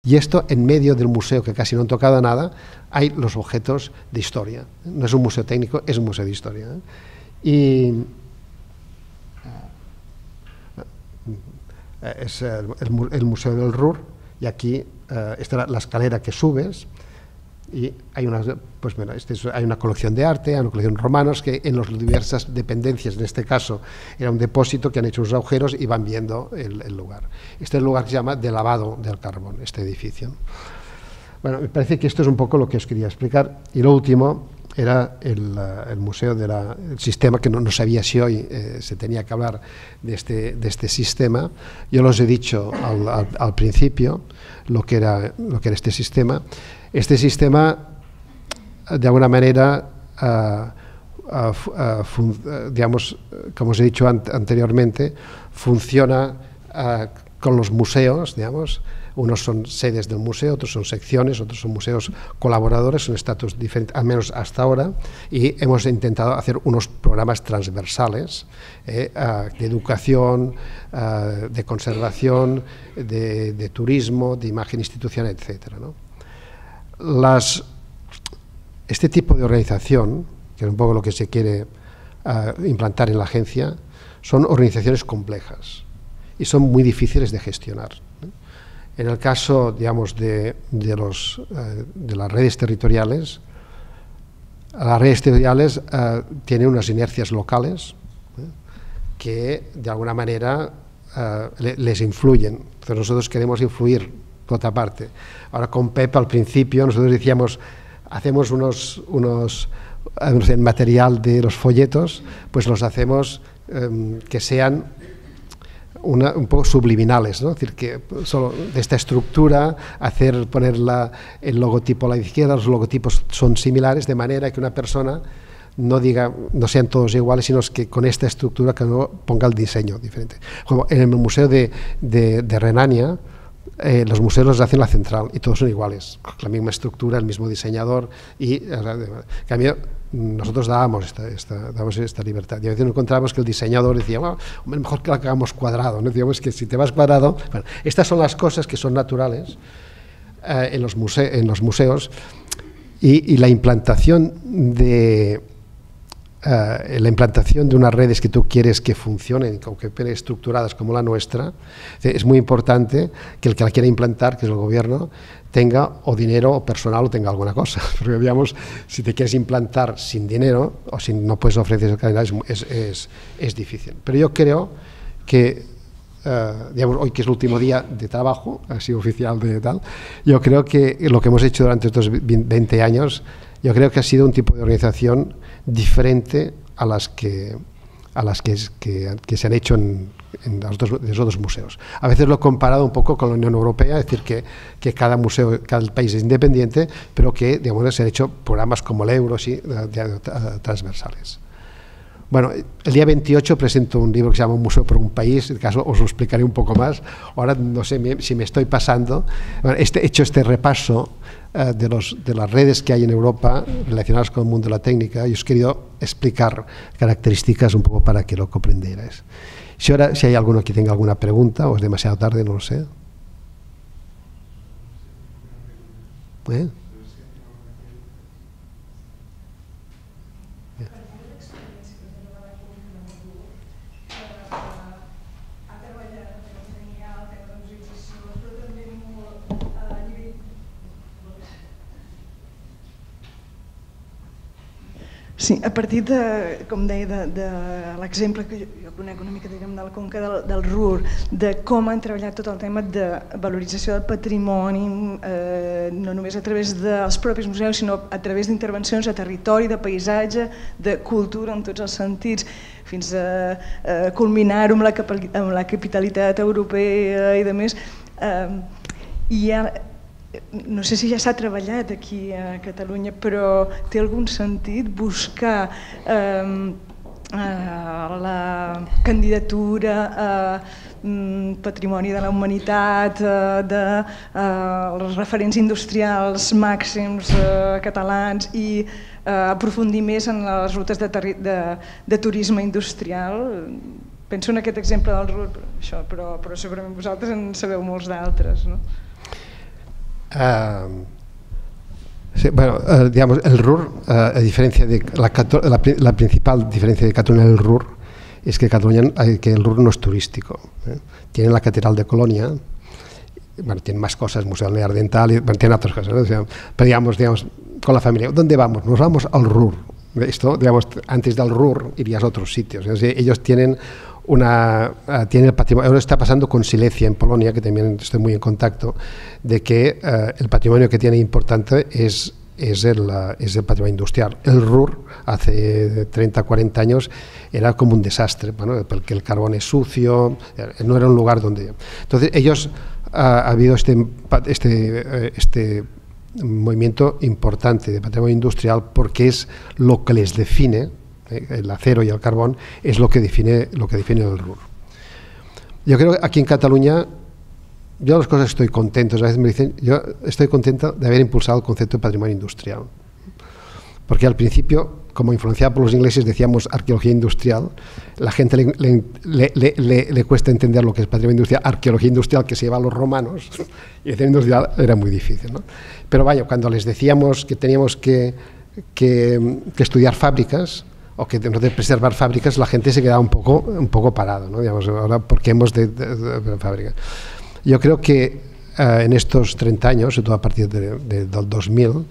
Y esto, en medio del museo, que casi no han tocado nada, hay los objetos de historia. No es un museo técnico, es un museo de historia. Y es el Museo del Ruhr, y aquí está la escalera que subes, y hay hay una colección de arte, hay una colección de romanos que en las diversas dependencias, en este caso era un depósito que han hecho unos agujeros y van viendo el lugar. Este es el lugar que se llama de lavado del carbón, este edificio. Bueno, me parece que esto es un poco lo que os quería explicar. Y lo último era el museo del sistema, que no sabía si hoy se tenía que hablar de este sistema. Yo los he dicho al principio lo que era este sistema. Este sistema, de alguna manera, digamos, como os he dicho anteriormente, funciona con los museos, digamos. Unos son sedes del museo, otros son secciones, otros son museos colaboradores, son estatus diferentes, al menos hasta ahora, y hemos intentado hacer unos programas transversales de educación, de conservación, de turismo, de imagen institucional, etc., ¿no? Este tipo de organización, que es un poco lo que se quiere implantar en la agencia, son organizaciones complejas y son muy difíciles de gestionar, ¿no? En el caso, digamos, de las redes territoriales, tienen unas inercias locales que, de alguna manera, les influyen. Entonces, nosotros queremos influir, por otra parte. Ahora, con Pep, al principio, nosotros decíamos, hacemos el material de los folletos, pues los hacemos que sean un poco subliminales, ¿no? Es decir, que solo de esta estructura, poner el logotipo a la izquierda, los logotipos son similares, de manera que una persona no diga, no sean todos iguales, sino que con esta estructura que no ponga el diseño diferente. Como en el Museo de Renania, los museos los hacen la central y todos son iguales, la misma estructura, el mismo diseñador, y en cambio nosotros dábamos esta libertad, y a veces nos encontramos que el diseñador decía, bueno, mejor que la hagamos cuadrado, ¿no? Digamos que si te vas cuadrado, bueno, estas son las cosas que son naturales en los museos, y la implantación de unas redes que tú quieres que funcionen, que estén estructuradas como la nuestra. Es muy importante que el que la quiera implantar, que es el gobierno, tenga o dinero o personal o tenga alguna cosa, porque digamos, si te quieres implantar sin dinero o si no puedes ofrecer el calendario es difícil. Pero yo creo que digamos, hoy que es el último día de trabajo, así oficial de tal, yo creo que lo que hemos hecho durante estos 20 años, yo creo que ha sido un tipo de organización diferente a las que se han hecho en los otros museos. A veces lo he comparado un poco con la Unión Europea, es decir, que cada museo, cada país es independiente, pero que, digamos, se han hecho programas como el Euro, sí, transversales. Bueno, el día 28 presento un libro que se llama Un museo por un país, en el caso os lo explicaré un poco más. Ahora no sé si me estoy pasando. Bueno, he hecho este repaso de las redes que hay en Europa relacionadas con el mundo de la técnica, y os he querido explicar características un poco para que lo comprendierais. Si hay alguno que tenga alguna pregunta, o es demasiado tarde, no lo sé. Sí, a partir de, com deia, de l'exemple que jo conec una mica, diguem, de la conca del Ruhr, de com han treballat tot el tema de valorització del patrimoni, no només a través dels propis museus, sinó a través d'intervencions a territori, de paisatge, de cultura en tots els sentits, fins a culminar-ho amb la capitalitat europea i de més. I no sé si ja s'ha treballat aquí a Catalunya, però té algun sentit buscar la candidatura a patrimoni de la humanitat, dels referents industrials màxims catalans i aprofundir més en les rutes de turisme industrial? Penso en aquest exemple del Ruhr, però segurament vosaltres en sabeu molts d'altres, no? Sí, bueno, digamos, el RUR, a diferencia de la principal diferencia de Cataluña del RUR es que el RUR no es turístico. Tiene la Catedral de Colonia, bueno, tiene más cosas, Museo Neandertal, bueno, tiene otras cosas, ¿no? Pero digamos, con la familia, ¿dónde vamos? Nos vamos al RUR. Esto, digamos, antes del RUR irías a otros sitios. Ellos tienen tiene el patrimonio. Ahora está pasando con Silesia en Polonia, que también estoy muy en contacto, de que el patrimonio que tiene importante es el patrimonio industrial. El RUR hace 30, 40 años era como un desastre, bueno, porque el carbón es sucio, no era un lugar donde... Entonces ellos, ha habido este movimiento importante de patrimonio industrial porque es lo que les define. El acero y el carbón es lo que define el RUR. Yo creo que aquí en Cataluña, yo las cosas estoy contento, a veces me dicen, yo estoy contento de haber impulsado el concepto de patrimonio industrial, porque al principio, como influenciado por los ingleses, decíamos arqueología industrial, la gente le cuesta entender lo que es patrimonio industrial, arqueología industrial que se lleva a los romanos, y decir industrial era muy difícil, ¿no? Pero vaya, cuando les decíamos que teníamos que estudiar fábricas, o que no de preservar fábricas, la gente se quedaba un poco parado, ¿no? Digamos, ahora, ¿por qué hemos de fábricas? Yo creo que en estos 30 años, sobre todo a partir del 2000,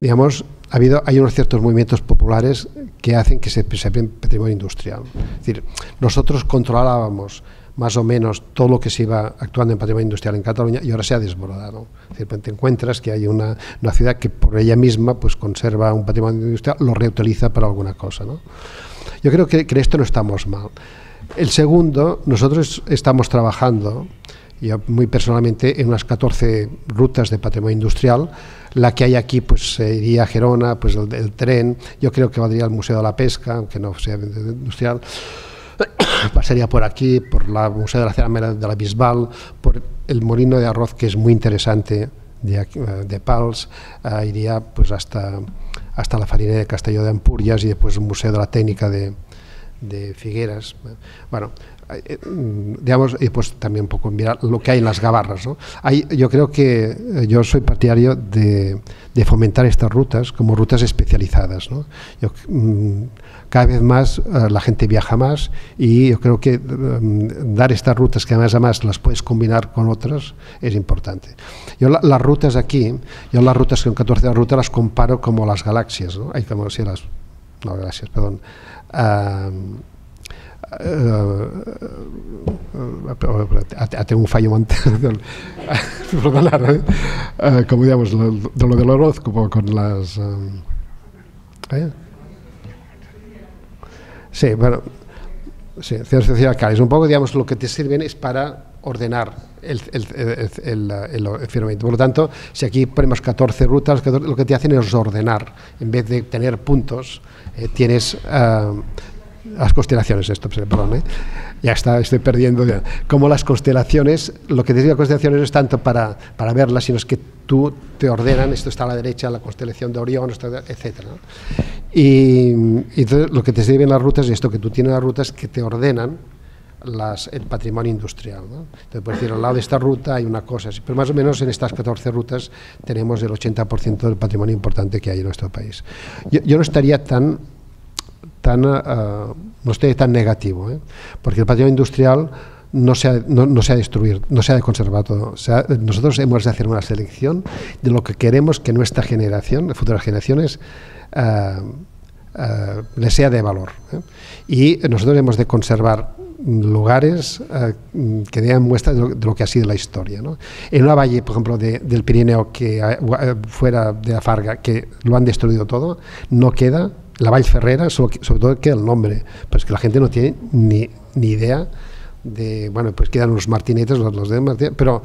digamos, hay unos ciertos movimientos populares que hacen que se preserve patrimonio industrial. Es decir, nosotros controlábamos más o menos todo lo que se iba actuando en patrimonio industrial en Cataluña y ahora se ha desbordado. Es decir, te encuentras que hay una ciudad que por ella misma pues conserva un patrimonio industrial, lo reutiliza para alguna cosa, ¿no? Yo creo que esto no estamos mal. El segundo, nosotros estamos trabajando, yo muy personalmente, en unas 14 rutas de patrimonio industrial. La que hay aquí pues iría a Gerona, pues el tren, yo creo que valdría al Museo de la Pesca, aunque no sea industrial. Pasaría por aquí, por el Museo de la Cerámica de la Bisbal, por el molino de arroz, que es muy interesante, de Pals, iría pues hasta la farina de Castelló de Empúries y después el Museo de la Técnica de Figueras. Bueno, digamos, y pues también un poco mirar lo que hay en las gabarras, ¿no? Yo creo que yo soy partidario de fomentar estas rutas como rutas especializadas, ¿no? Cada vez más la gente viaja más y yo creo que dar estas rutas que además las puedes combinar con otras es importante. Yo las rutas aquí, las rutas con 14 rutas las comparo como las galaxias, ¿no? Hay como si galaxias, perdón. Tengo un fallo mental, perdonar, como digamos, de lo del horóscopo con las... Sí, bueno, sí, ciencias sociales, un poco, digamos, lo que te sirven es para ordenar el firmamento. Por lo tanto, si aquí ponemos 14 rutas, lo que te hacen es ordenar. En vez de tener puntos, tienes las constelaciones, perdón, ya estoy perdiendo. Como las constelaciones, lo que te digo, las constelaciones no es tanto para verlas, sino es que tú te ordenan, esto está a la derecha, la constelación de Orión, etcétera, ¿no? Y entonces lo que te sirven las rutas es esto, que tú tienes las rutas que te ordenan el patrimonio industrial, ¿no? Entonces, puedes decir, al lado de esta ruta hay una cosa así, pero más o menos en estas 14 rutas tenemos el 80% del patrimonio importante que hay en nuestro país. Yo no estaría tan negativo, porque el patrimonio industrial no se ha de destruir, no se ha de conservar todo. Nosotros hemos de hacer una selección de lo que queremos que nuestra generación, futuras generaciones, les sea de valor, y nosotros hemos de conservar lugares que den muestra de lo que ha sido la historia, ¿no? En una valle, por ejemplo, del Pirineo, que fuera de la Farga, que lo han destruido todo, no queda la Vall Ferrera, sobre todo queda el nombre, pues que la gente no tiene ni idea de, bueno, pues quedan unos martinetes, los de Martínez, pero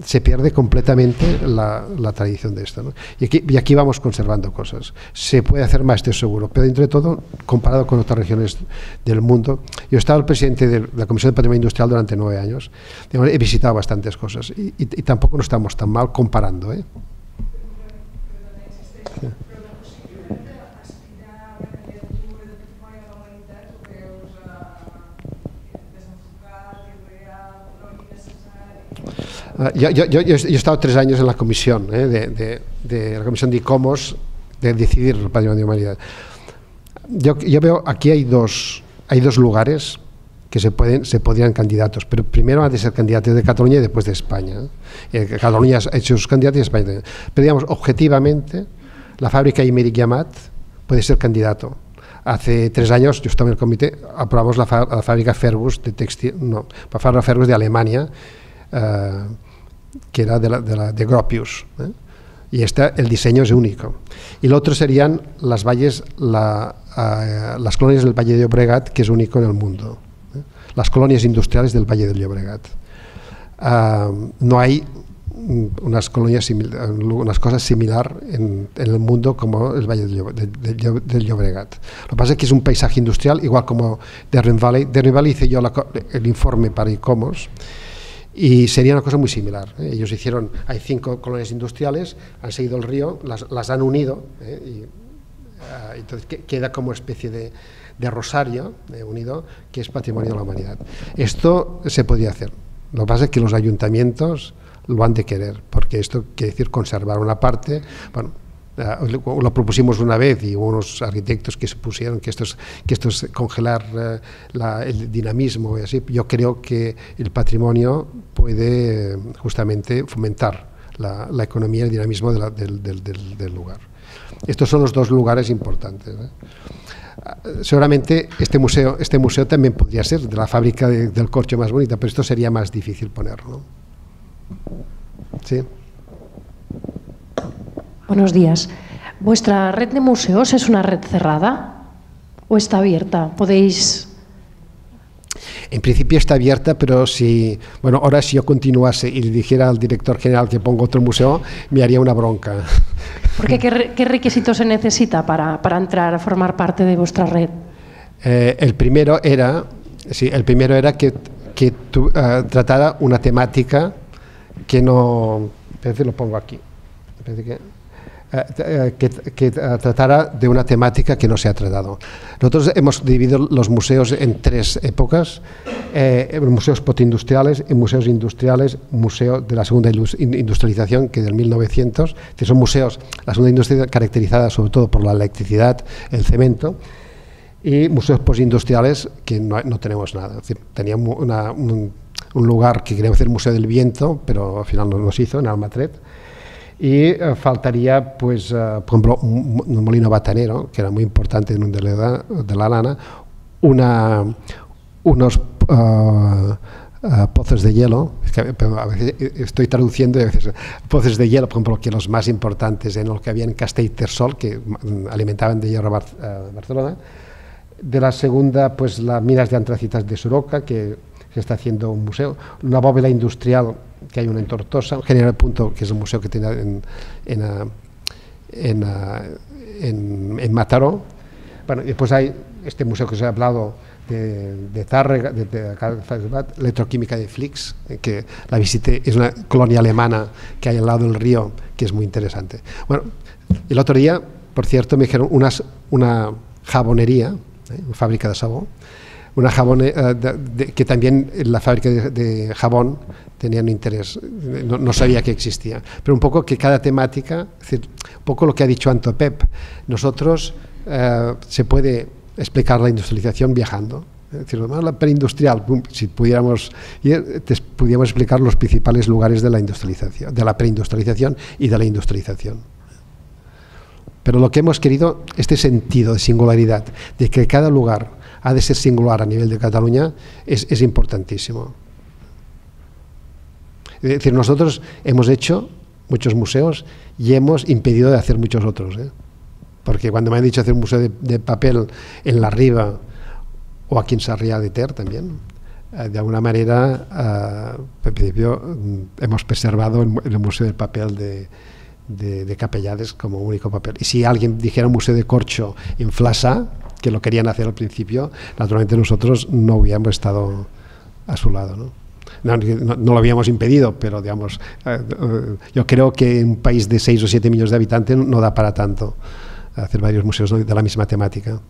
se pierde completamente la tradición de esto, ¿no? Y aquí vamos conservando cosas. Se puede hacer más, estoy seguro, pero dentro de todo, comparado con otras regiones del mundo, yo he estado el presidente de la Comisión de Patrimonio Industrial durante 9 años, he visitado bastantes cosas y tampoco no estamos tan mal comparando, ¿eh? Sí. Yo he estado 3 años en la comisión, de la comisión de ICOMOS, de decidir el patrimonio de humanidad. Yo veo aquí hay dos lugares que se podrían candidatos, pero primero han de ser candidatos de Cataluña y después de España. Cataluña ha hecho sus candidatos y España también. Pero digamos, objetivamente, la fábrica Imeric Yamat puede ser candidato. Hace 3 años, yo estaba en el comité, aprobamos la fábrica Fergus de textil, no, la fábrica Fergus de Alemania, que era de Gropius, y el diseño es único. Y lo otro serían las colonias del Valle de Llobregat, que es único en el mundo. Las colonias industriales del Valle del Llobregat. No hay unas cosas similar en el mundo como el Valle del Llobregat. Lo que pasa es que es un paisaje industrial, igual como Derwent Valley. Derwent Valley hice yo el informe para ICOMOS y sería una cosa muy similar. Ellos hay 5 colonias industriales, han seguido el río, las han unido, entonces queda como especie de rosario unido, que es patrimonio de la humanidad. Esto se podría hacer. Lo que pasa es que los ayuntamientos lo han de querer, porque esto quiere decir conservar una parte. Bueno, lo propusimos una vez y hubo unos arquitectos que se pusieron que esto es congelar el dinamismo y así. Yo creo que el patrimonio puede justamente fomentar la economía y el dinamismo del lugar. Estos son los 2 lugares importantes. Seguramente este museo también podría ser de la fábrica del corcho más bonita, pero esto sería más difícil ponerlo. Sí. Buenos días. ¿Vuestra red de museos es una red cerrada o está abierta? ¿Podéis...? En principio está abierta, pero ahora si yo continuase y le dijera al director general que ponga otro museo, me haría una bronca. Porque ¿qué requisitos se necesita para entrar a formar parte de vuestra red? El primero era que tratara una temática que no... lo pongo aquí. Que tratara de una temática que no se ha tratado. Nosotros hemos dividido los museos en 3 épocas: museos postindustriales, museos industriales, museo de la segunda industrialización, que es del 1900, que son museos, la segunda industria caracterizada sobre todo por la electricidad, el cemento, y museos postindustriales que no tenemos nada. Es decir, teníamos un lugar que queríamos hacer Museo del Viento, pero al final no se hizo, en Almatret. Y faltaría, pues, por ejemplo, un molino batanero, que era muy importante en un de la lana, unos pozos de hielo, a veces estoy traduciendo y a veces pozos de hielo, por ejemplo, que los más importantes en lo que había en Castellterçol, que alimentaban de hierro Barcelona. De la segunda, pues las minas de antracitas de Soroca, que se está haciendo un museo, una bóveda industrial que hay una en Tortosa, General Punto, que es un museo que tiene en Mataró. Bueno, y después hay este museo que os he hablado de Tárrega, de electroquímica de Flix, que la visité, es una colonia alemana que hay al lado del río, que es muy interesante. Bueno, el otro día, por cierto, me dijeron una jabonería, una fábrica de sabón, que también en la fábrica de jabón tenían interés, no sabía que existía, pero un poco que cada temática, es decir, un poco lo que ha dicho Anto Pep, nosotros se puede explicar la industrialización viajando, es decir, la preindustrial, si pudiéramos explicar los principales lugares de la industrialización, de la preindustrialización y de la industrialización. Pero lo que hemos querido, este sentido de singularidad, de que cada lugar ha de ser singular a nivel de Cataluña, es importantísimo. Es decir, nosotros hemos hecho muchos museos y hemos impedido de hacer muchos otros, porque cuando me han dicho hacer un museo de papel en La Riba o aquí en Sarriá de Ter también, de alguna manera, en principio, hemos preservado el museo del papel de Capellades como único papel. Y si alguien dijera un museo de corcho en Flaçà, que lo querían hacer al principio, naturalmente nosotros no hubiéramos estado a su lado, no lo habíamos impedido, pero digamos, yo creo que en un país de 6 o 7 millones de habitantes no da para tanto hacer varios museos de la misma temática.